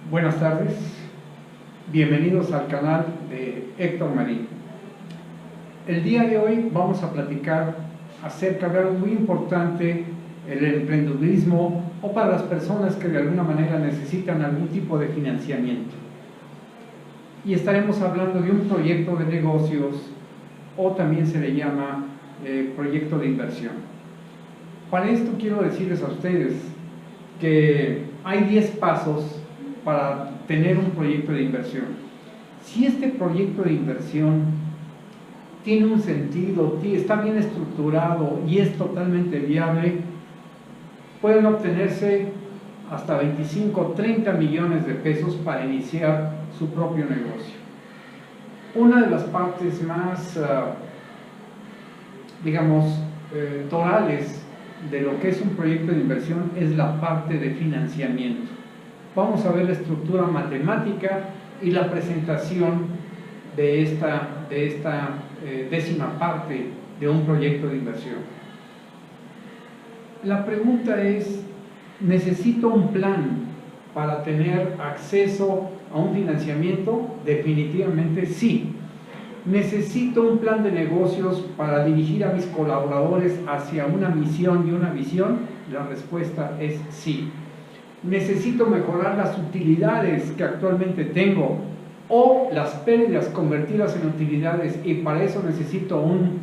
Buenas tardes, bienvenidos al canal de Héctor Marín. El día de hoy vamos a platicar acerca de algo muy importante, el emprendedurismo, o para las personas que de alguna manera necesitan algún tipo de financiamiento. Y estaremos hablando de un proyecto de negocios, o también se le llama proyecto de inversión. Para esto quiero decirles a ustedes que hay 10 pasos para tener un proyecto de inversión. Si este proyecto de inversión tiene un sentido, está bien estructurado y es totalmente viable, pueden obtenerse hasta 25 o 30 millones de pesos para iniciar su propio negocio. Una de las partes más, torales de lo que es un proyecto de inversión es la parte de financiamiento. Vamos a ver la estructura matemática y la presentación de esta décima parte de un proyecto de inversión. La pregunta es, ¿necesito un plan para tener acceso a un financiamiento? Definitivamente sí. ¿Necesito un plan de negocios para dirigir a mis colaboradores hacia una misión y una visión? La respuesta es sí. ¿Necesito mejorar las utilidades que actualmente tengo o las pérdidas convertirlas en utilidades y para eso necesito un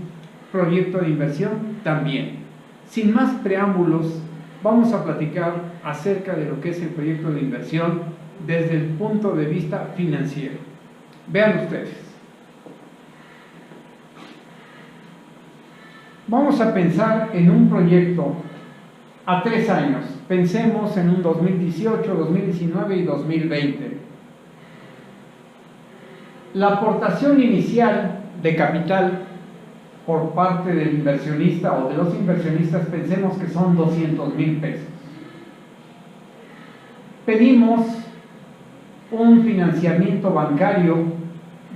proyecto de inversión? También. Sin más preámbulos, vamos a platicar acerca de lo que es el proyecto de inversión desde el punto de vista financiero. Vean ustedes. Vamos a pensar en un proyecto a 3 años. Pensemos en un 2018, 2019 y 2020. La aportación inicial de capital por parte del inversionista o de los inversionistas, pensemos que son 200,000 pesos. Pedimos un financiamiento bancario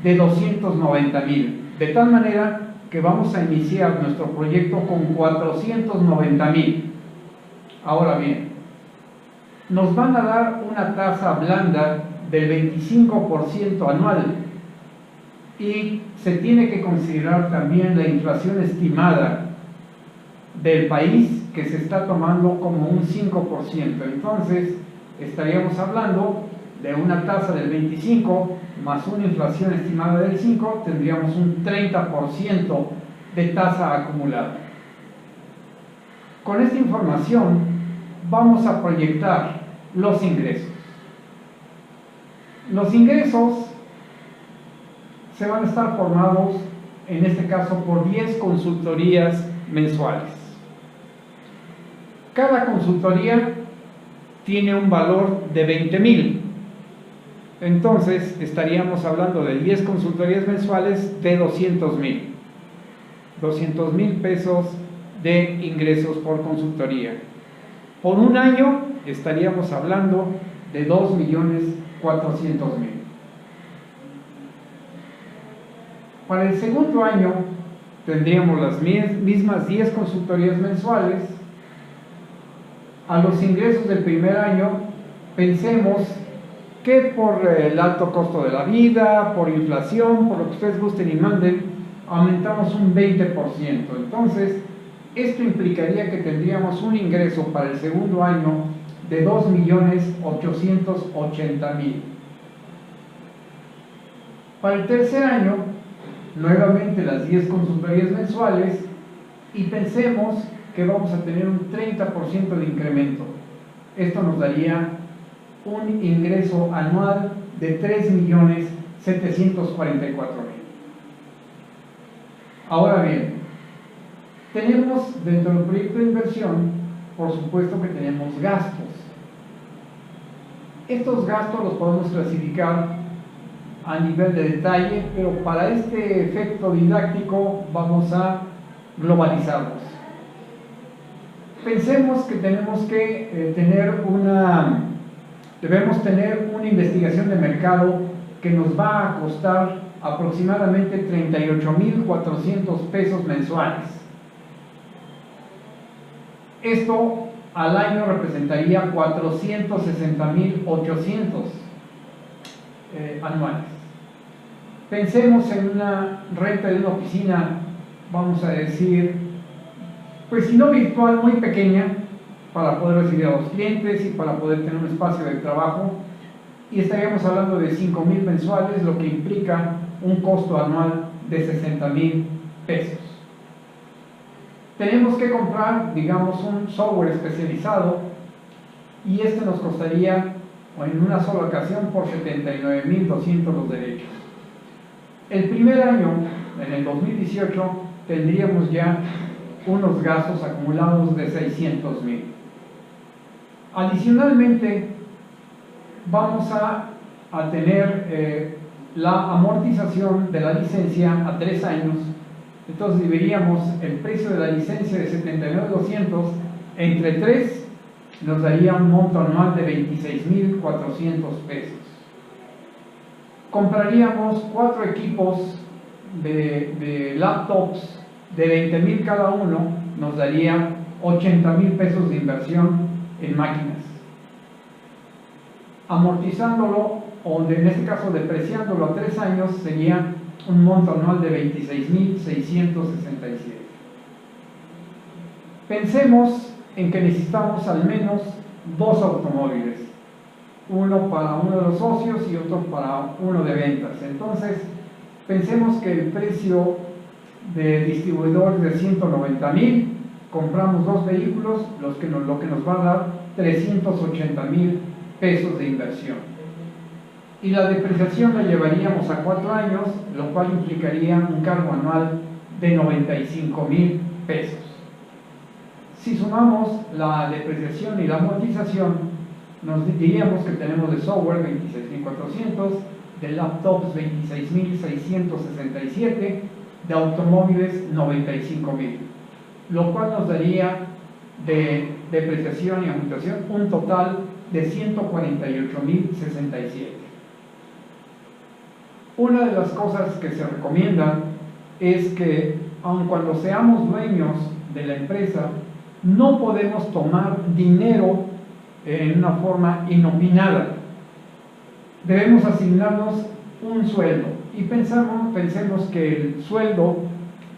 de 290,000, de tal manera que vamos a iniciar nuestro proyecto con 490,000. Ahora bien, nos van a dar una tasa blanda del 25% anual y se tiene que considerar también la inflación estimada del país, que se está tomando como un 5%. Entonces, estaríamos hablando de una tasa del 25 más una inflación estimada del 5, tendríamos un 30% de tasa acumulada. Con esta información vamos a proyectar los ingresos. Los ingresos se van a estar formados, en este caso, por 10 consultorías mensuales. Cada consultoría tiene un valor de 20,000. Entonces, estaríamos hablando de 10 consultorías mensuales de 200,000. 200,000 pesos de ingresos por consultoría. Por un año estaríamos hablando de 2,400,000. Para el segundo año tendríamos las mismas 10 consultorías mensuales. A los ingresos del primer año, pensemos que por el alto costo de la vida, por inflación, por lo que ustedes gusten y manden, aumentamos un 20%. Entonces, esto implicaría que tendríamos un ingreso para el segundo año de 2,880,000. Para el tercer año, nuevamente las 10 consultorías mensuales, y pensemos que vamos a tener un 30% de incremento. Esto nos daría un ingreso anual de 3,744,000. Ahora bien, tenemos dentro del proyecto de inversión, por supuesto que tenemos gastos. Estos gastos los podemos clasificar a nivel de detalle, pero para este efecto didáctico vamos a globalizarlos. Pensemos que debemos tener una investigación de mercado que nos va a costar aproximadamente 38,400 pesos mensuales. Esto al año representaría 460,800. anuales. Pensemos en una renta de una oficina, vamos a decir, pues si no virtual, muy pequeña, para poder recibir a los clientes y para poder tener un espacio de trabajo, y estaríamos hablando de 5,000 mensuales, lo que implica un costo anual de 60,000 pesos. Tenemos que comprar, digamos, un software especializado y este nos costaría en una sola ocasión por 79,200 los derechos. El primer año, en el 2018, tendríamos ya unos gastos acumulados de 600,000. Adicionalmente, vamos a tener la amortización de la licencia a 3 años. Entonces dividiríamos el precio de la licencia de 79,200 entre 3, nos daría un monto anual de 26,400 pesos. Compraríamos 4 equipos de laptops de 20,000 cada uno, nos daría 80,000 pesos de inversión en máquinas. Amortizándolo, o en este caso depreciándolo a 3 años, sería un monto anual de 26,667. Pensemos en que necesitamos al menos 2 automóviles, uno para uno de los socios y otro para uno de ventas. Entonces, pensemos que el precio de distribuidor es de 190,000, compramos 2 vehículos, lo que nos va a dar 380,000 pesos de inversión. Y la depreciación la llevaríamos a 4 años, lo cual implicaría un cargo anual de 95,000 pesos. Si sumamos la depreciación y la amortización, nos diríamos que tenemos de software 26,400, de laptops 26,667, de automóviles 95,000, lo cual nos daría de depreciación y amortización un total de 148,067. Una de las cosas que se recomiendan es que, aun cuando seamos dueños de la empresa, no podemos tomar dinero en una forma inopinada. Debemos asignarnos un sueldo y pensemos que el sueldo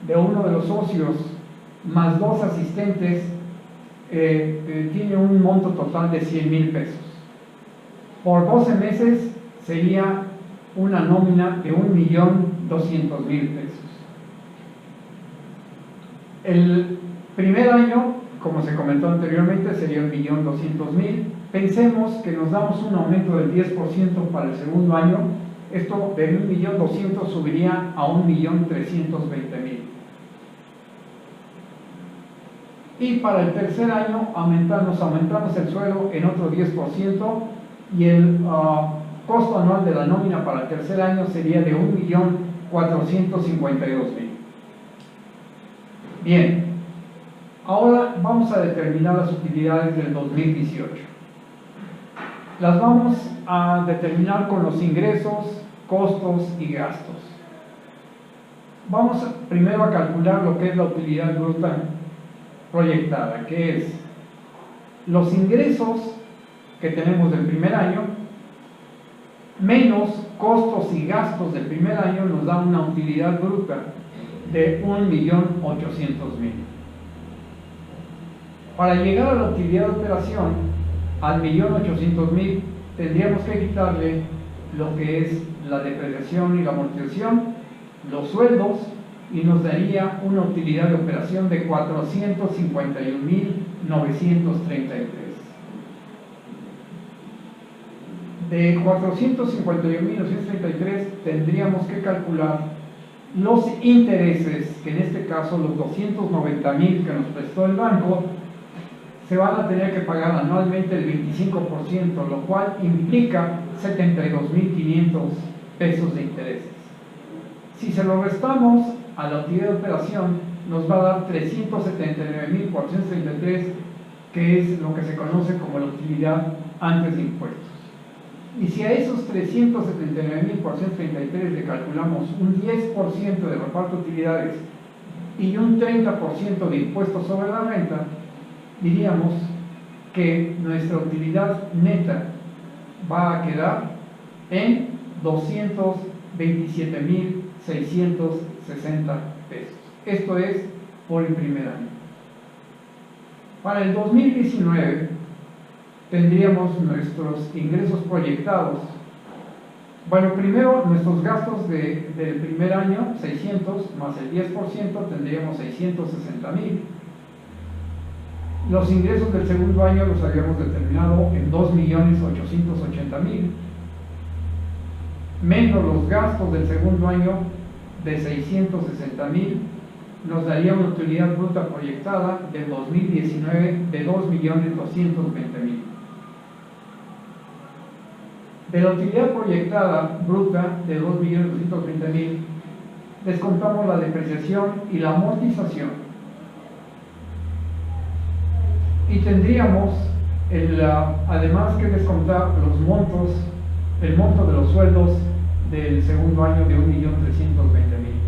de uno de los socios más 2 asistentes tiene un monto total de 100,000 pesos. Por 12 meses sería una nómina de 1,200,000 pesos. El primer año, como se comentó anteriormente, sería 1,200,000. Pensemos que nos damos un aumento del 10% para el segundo año. Esto de 1,200,000 subiría a 1,320,000. Y para el tercer año aumentamos el sueldo en otro 10% y el costo anual de la nómina para el tercer año sería de 1,452,000. Bien, ahora vamos a determinar las utilidades del 2018. Las vamos a determinar con los ingresos, costos y gastos. Vamos primero a calcular lo que es la utilidad bruta proyectada, que es los ingresos que tenemos del primer año menos costos y gastos del primer año, nos da una utilidad bruta de 1,800,000. Para llegar a la utilidad de operación, al 1,800,000, tendríamos que quitarle lo que es la depreciación y la amortización, los sueldos, y nos daría una utilidad de operación de 451,933. De 451,933 tendríamos que calcular los intereses, que en este caso los 290,000 que nos prestó el banco, se van a tener que pagar anualmente el 25%, lo cual implica 72,500 pesos de intereses. Si se lo restamos a la utilidad de operación, nos va a dar 379,433, que es lo que se conoce como la utilidad antes de impuestos. Y si a esos 379,433 le calculamos un 10% de reparto de utilidades y un 30% de impuestos sobre la renta, diríamos que nuestra utilidad neta va a quedar en 227,660 pesos. Esto es por el primer año. Para el 2019 tendríamos nuestros ingresos proyectados. Bueno, primero nuestros gastos del primer año, 600 más el 10%, tendríamos 660,000. Los ingresos del segundo año los habíamos determinado en 2,880,000, menos los gastos del segundo año de 660,000, nos daría una utilidad bruta proyectada del 2019 de 2,220,000. De la utilidad proyectada bruta de 2,220,000, descontamos la depreciación y la amortización. Y tendríamos, además que descontar los montos, el monto de los sueldos del segundo año de 1,320,000.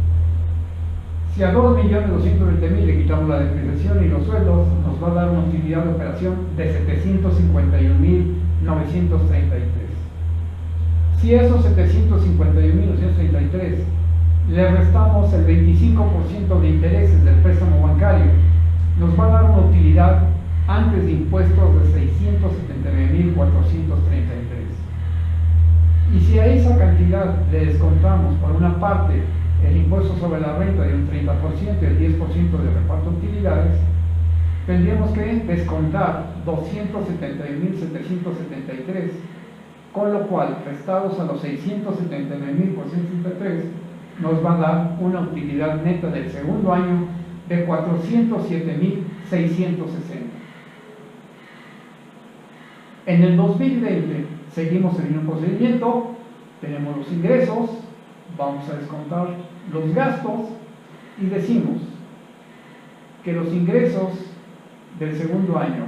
Si a 2,220,000 le quitamos la depreciación y los sueldos, nos va a dar una utilidad de operación de 751,933. Si esos 751,933 le restamos el 25% de intereses del préstamo bancario, nos va a dar una utilidad antes de impuestos de 679,433. Y si a esa cantidad le descontamos por una parte el impuesto sobre la renta de un 30% y el 10% de reparto de utilidades, tendríamos que descontar 271,773, con lo cual, restados a los 679,433, nos va a dar una utilidad neta del segundo año de 407,660. En el 2020 seguimos el mismo procedimiento, tenemos los ingresos, vamos a descontar los gastos y decimos que los ingresos del segundo año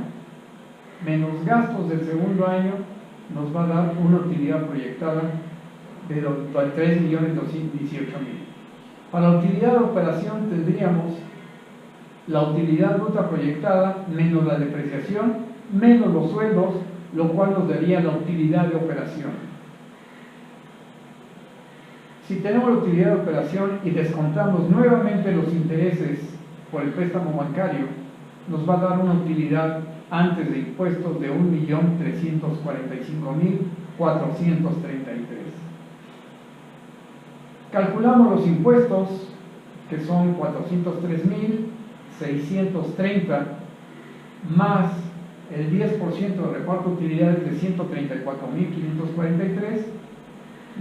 menos gastos del segundo año nos va a dar una utilidad proyectada de 3,218,000. Para la utilidad de operación tendríamos la utilidad bruta proyectada menos la depreciación menos los sueldos, lo cual nos daría la utilidad de operación. Si tenemos la utilidad de operación y descontamos nuevamente los intereses por el préstamo bancario, nos va a dar una utilidad antes de impuestos de 1,345,433. Calculamos los impuestos, que son 403,630, más el 10% de reparto de utilidades de 134,543,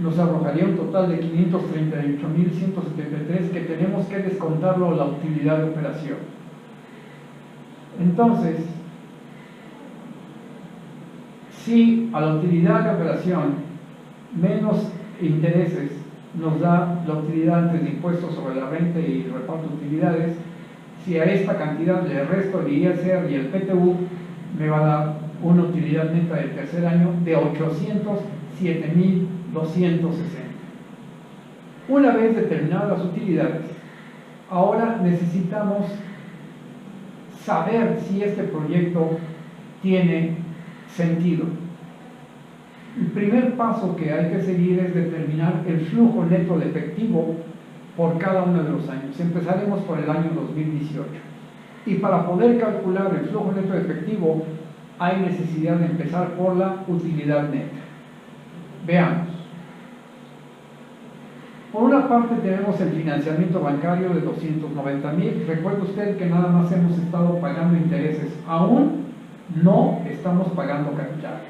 nos arrojaría un total de 538,173 que tenemos que descontarlo a la utilidad de operación. Entonces, si a la utilidad de operación menos intereses nos da la utilidad antes de impuestos sobre la renta y reparto de utilidades, si a esta cantidad le resto el ISR y el PTU, me va a dar una utilidad neta del tercer año de 807,260. Una vez determinadas las utilidades, ahora necesitamos saber si este proyecto tiene sentido. El primer paso que hay que seguir es determinar el flujo neto de efectivo por cada uno de los años. Empezaremos por el año 2018. Y para poder calcular el flujo neto de efectivo, hay necesidad de empezar por la utilidad neta. Veamos. Por una parte tenemos el financiamiento bancario de 290,000. Recuerde usted que nada más hemos estado pagando intereses, aún no estamos pagando capital.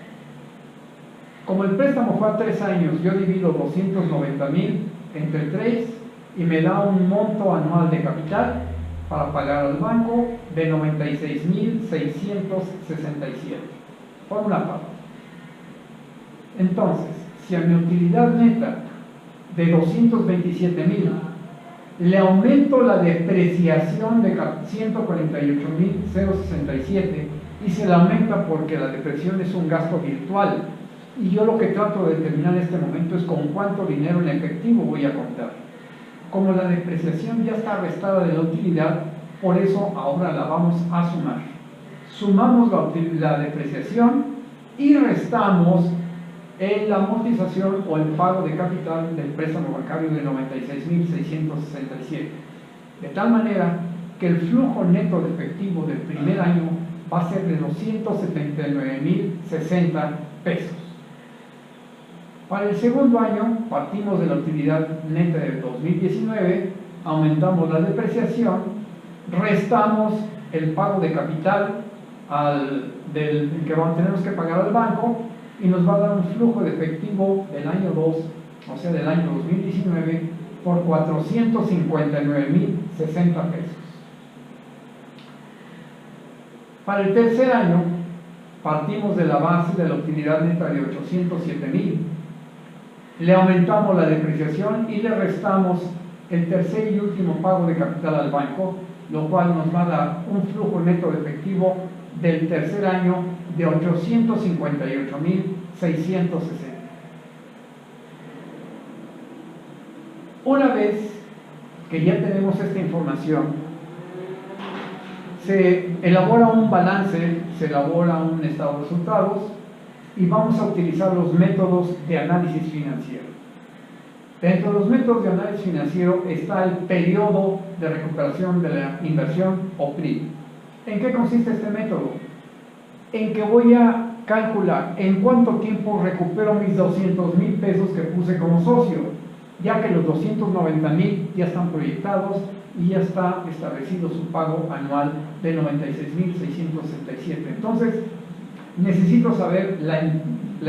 Como el préstamo fue a 3 años, yo divido 290,000 entre 3 y me da un monto anual de capital para pagar al banco de 96,667, por una parte. Entonces, si a mi utilidad neta de 227,000 le aumento la depreciación de 148,067 y se la aumenta porque la depreciación es un gasto virtual, y yo lo que trato de determinar en este momento es con cuánto dinero en efectivo voy a contar. Como la depreciación ya está restada de la utilidad, por eso ahora la vamos a sumar. Sumamos la depreciación y restamos en la amortización o el pago de capital del préstamo bancario de 96.667. De tal manera que el flujo neto de efectivo del primer año va a ser de 279.060 pesos. Para el segundo año partimos de la utilidad neta de 2019, aumentamos la depreciación, restamos el pago de capital del que tenemos que pagar al banco y nos va a dar un flujo de efectivo del año 2, o sea del año 2019, por 459.060 pesos. Para el tercer año partimos de la base de la utilidad neta de 807.000, le aumentamos la depreciación y le restamos el tercer y último pago de capital al banco, lo cual nos va a dar un flujo neto de efectivo del tercer año de 858.660. Una vez que ya tenemos esta información, se elabora un balance, se elabora un estado de resultados y vamos a utilizar los métodos de análisis financiero. Dentro de los métodos de análisis financiero está el periodo de recuperación de la inversión o PRI. ¿En qué consiste este método? En que voy a calcular en cuánto tiempo recupero mis 200.000 pesos que puse como socio, ya que los 290.000 ya están proyectados y ya está establecido su pago anual de 96.667. Entonces, necesito saber la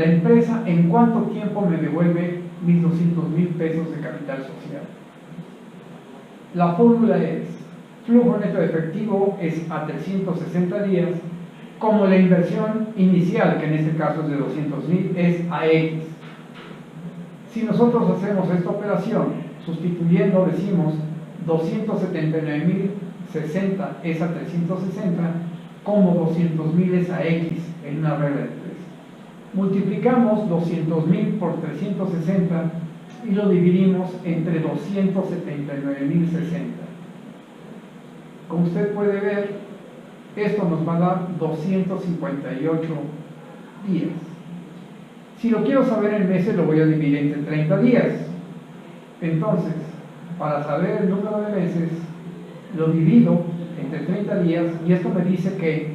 empresa en cuánto tiempo me devuelve mis 200.000 pesos de capital social. La fórmula es: flujo neto de efectivo es a 360 días, como la inversión inicial, que en este caso es de 200.000, es a X. Si nosotros hacemos esta operación, sustituyendo, decimos 279.060 es a 360, como 200.000 es a X en una regla de 3. Multiplicamos 200.000 por 360 y lo dividimos entre 279.060. Como usted puede ver, esto nos va a dar 258 días. Si lo quiero saber en meses, lo voy a dividir entre 30 días. Entonces, para saber el número de meses, lo divido entre 30 días y esto me dice que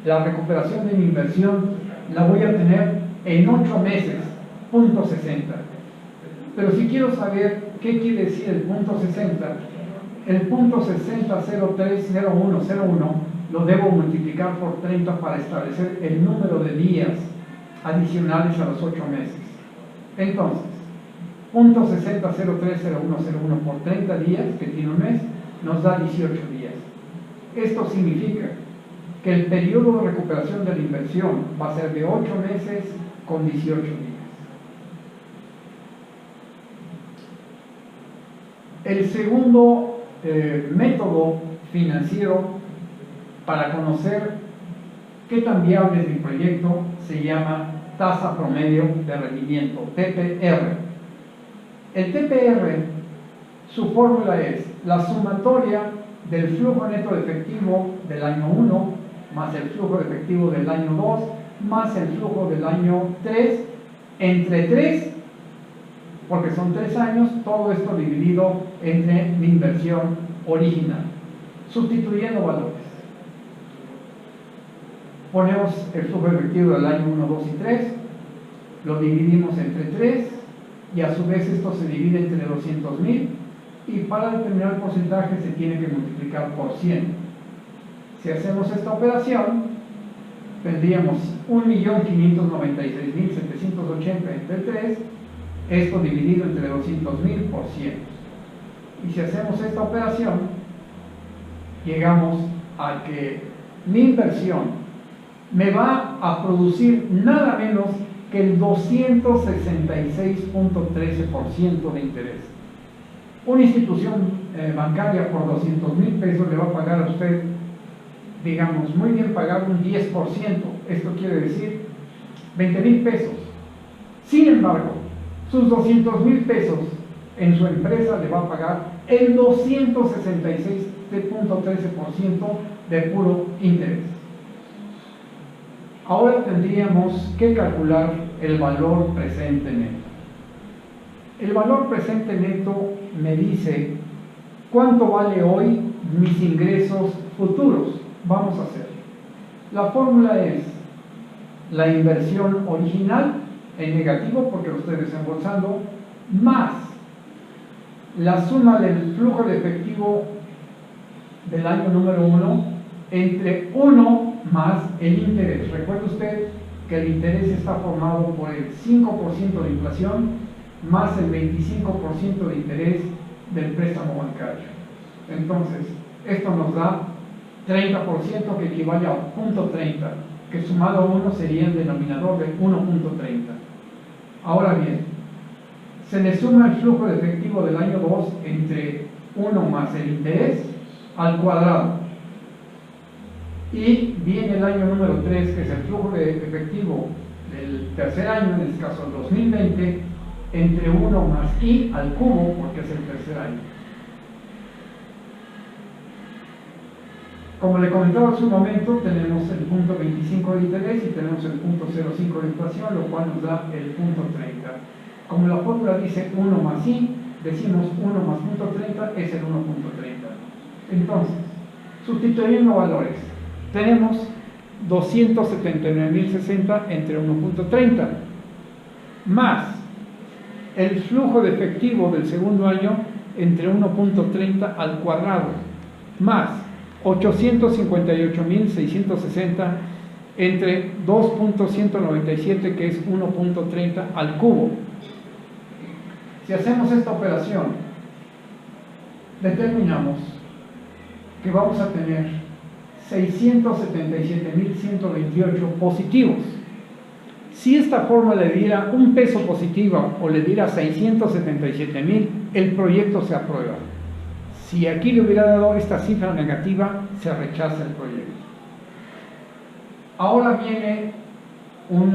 la recuperación de mi inversión la voy a tener en 8 meses, punto 60. Pero si quiero saber qué quiere decir el punto 60, el punto 60030101 lo debo multiplicar por 30 para establecer el número de días adicionales a los 8 meses. Entonces, punto 60030101 por 30 días, que tiene un mes, nos da 18 días. Esto significa que el periodo de recuperación de la inversión va a ser de 8 meses con 18 días. El segundo método financiero para conocer qué tan viable es mi proyecto se llama tasa promedio de rendimiento, TPR. El TPR, su fórmula es la sumatoria del flujo neto de efectivo del año 1 más el flujo de efectivo del año 2 más el flujo del año 3 entre 3, porque son 3 años, todo esto dividido entre mi inversión original, sustituyendo valores. Ponemos el flujo de efectivo del año 1, 2 y 3, lo dividimos entre 3 y a su vez esto se divide entre 200.000 y para determinar el porcentaje se tiene que multiplicar por 100. Si hacemos esta operación, tendríamos 1.596.780 entre 3, esto dividido entre 200.000 por 100. Y si hacemos esta operación, llegamos a que mi inversión me va a producir nada menos que el 266.13% de interés. Una institución bancaria por 200.000 pesos le va a pagar a usted, digamos, muy bien pagado un 10%. Esto quiere decir 20.000 pesos. Sin embargo, sus 200.000 pesos en su empresa le va a pagar el 266.13% de puro interés. Ahora tendríamos que calcular el valor presente neto. El valor presente neto me dice cuánto vale hoy mis ingresos futuros. Vamos a hacer. La fórmula es la inversión original en negativo porque lo estoy desembolsando, más la suma del flujo de efectivo del año número 1 entre 1 más el interés. Recuerde usted que el interés está formado por el 5% de inflación más el 25% de interés del préstamo bancario. Entonces, esto nos da 30% que equivale a 0.30, que sumado a 1 sería el denominador de 1.30. Ahora bien, se le suma el flujo de efectivo del año 2 entre 1 más el interés al cuadrado. Y viene el año número 3, que es el flujo de efectivo del tercer año, en este caso el 2020, entre 1 más i al cubo, porque es el tercer año. Como le comentaba hace un momento, tenemos el punto 25 de interés y tenemos el punto 0,5 de inflación, lo cual nos da el punto 30. Como la fórmula dice 1 más i, decimos 1 más punto 30 es el 1.30. Entonces, sustituyendo valores, tenemos 279.060 entre 1.30 más el flujo de efectivo del segundo año entre 1.30 al cuadrado más 858.660 entre 2.197 que es 1.30 al cubo. Si hacemos esta operación, determinamos que vamos a tener 677.128 positivos. Si esta forma le diera un peso positivo o le diera 677.000, el proyecto se aprueba. Si aquí le hubiera dado esta cifra negativa, se rechaza el proyecto. Ahora viene un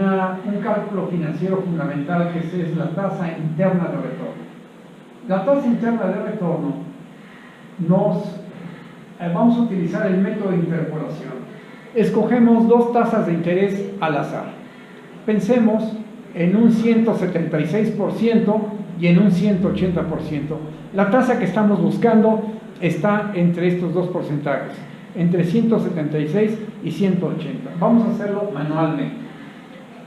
cálculo financiero fundamental, que es la tasa interna de retorno. La tasa interna de retorno vamos a utilizar el método de interpolación. Escogemos dos tasas de interés al azar. Pensemos en un 176% y en un 180%. La tasa que estamos buscando está entre estos dos porcentajes, entre 176 y 180. Vamos a hacerlo manualmente.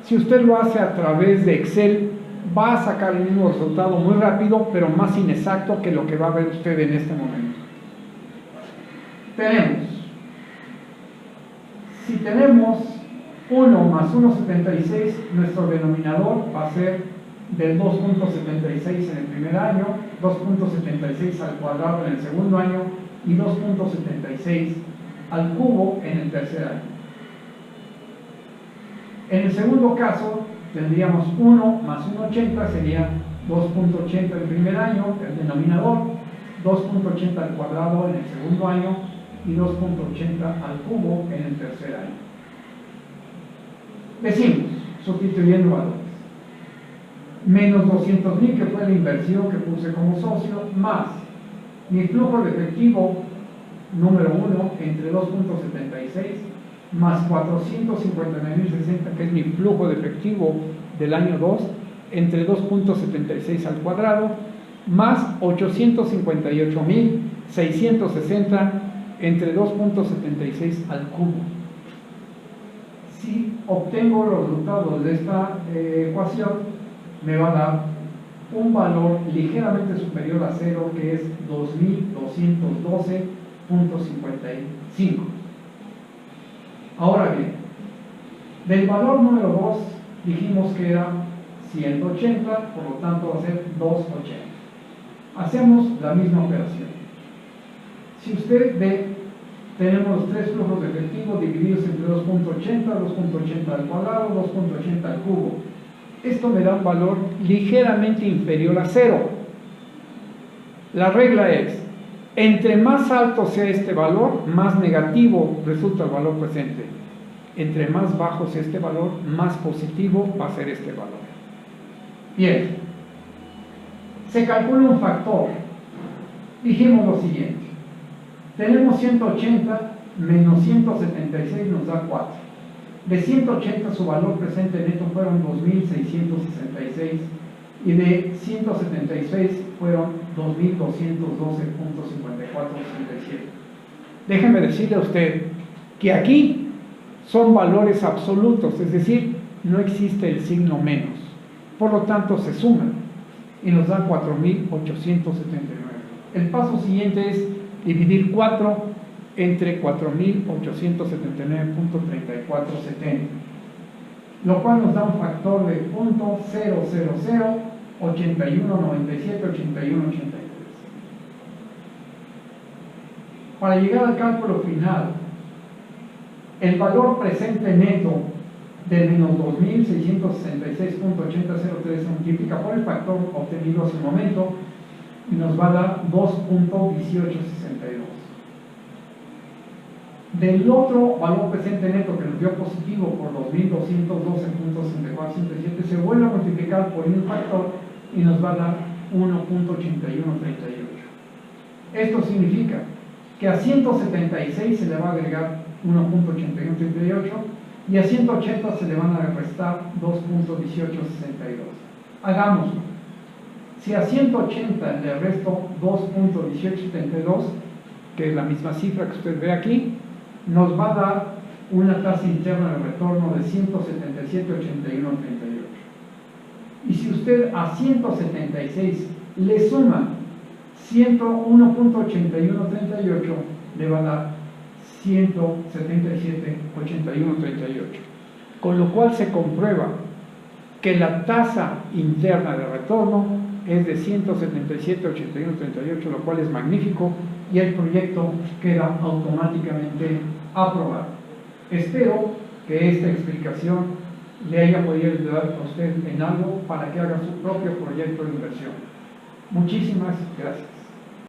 Si usted lo hace a través de Excel, va a sacar el mismo resultado muy rápido, pero más inexacto que lo que va a ver usted en este momento. Si tenemos 1 más 1,76, nuestro denominador va a ser del 2.76 en el primer año, 2.76 al cuadrado en el segundo año y 2.76 al cubo en el tercer año. En el segundo caso tendríamos 1 más 1,80 sería 2.80 el primer año, el denominador, 2.80 al cuadrado en el segundo año y 2.80 al cubo en el tercer año. Decimos, sustituyendo valores, menos 200.000 que fue la inversión que puse como socio, más mi flujo de efectivo número 1 entre 2.76 más 459.060 que es mi flujo de efectivo del año 2 entre 2.76 al cuadrado más 858.660 entre 2.76 al cubo. Si obtengo los resultados de esta ecuación, me va a dar un valor ligeramente superior a 0, que es 2.212.55. Ahora bien, del valor número 2 dijimos que era 180, por lo tanto va a ser 280. Hacemos la misma operación. Si usted ve, tenemos los tres flujos de efectivo divididos entre 2.80, 2.80 al cuadrado, 2.80 al cubo. Esto me da un valor ligeramente inferior a 0. La regla es, entre más alto sea este valor, más negativo resulta el valor presente. Entre más bajo sea este valor, más positivo va a ser este valor. Bien, se calcula un factor. Dijimos lo siguiente. Tenemos 180 menos 176 nos da 4. De 180 su valor presente neto fueron 2.666 y de 176 fueron 2.212.5467. Déjeme decirle a usted que aquí son valores absolutos, es decir, no existe el signo menos. Por lo tanto, se suman y nos dan 4.879. El paso siguiente es dividir 4 entre 4.879.3470, lo cual nos da un factor de 0.00081978183. Para llegar al cálculo final, el valor presente neto de menos 2.666.8003 se multiplica por el factor obtenido hace un momento y nos va a dar 2.1862. Del otro valor presente neto que nos dio positivo por 2.212.6467 se vuelve a multiplicar por un factor y nos va a dar 1.8138. Esto significa que a 176 se le va a agregar 1.8138 y a 180 se le van a restar 2.1862. Hagámoslo. Si a 180 le resto 2.1872, que es la misma cifra que usted ve aquí, nos va a dar una tasa interna de retorno de 177.8138. Y si usted a 176 le suma 101.8138, le va a dar 177.8138. Con lo cual se comprueba que la tasa interna de retorno es de 177.8138, lo cual es magnífico y el proyecto queda automáticamente aprobado. Espero que esta explicación le haya podido ayudar a usted en algo para que haga su propio proyecto de inversión. Muchísimas gracias.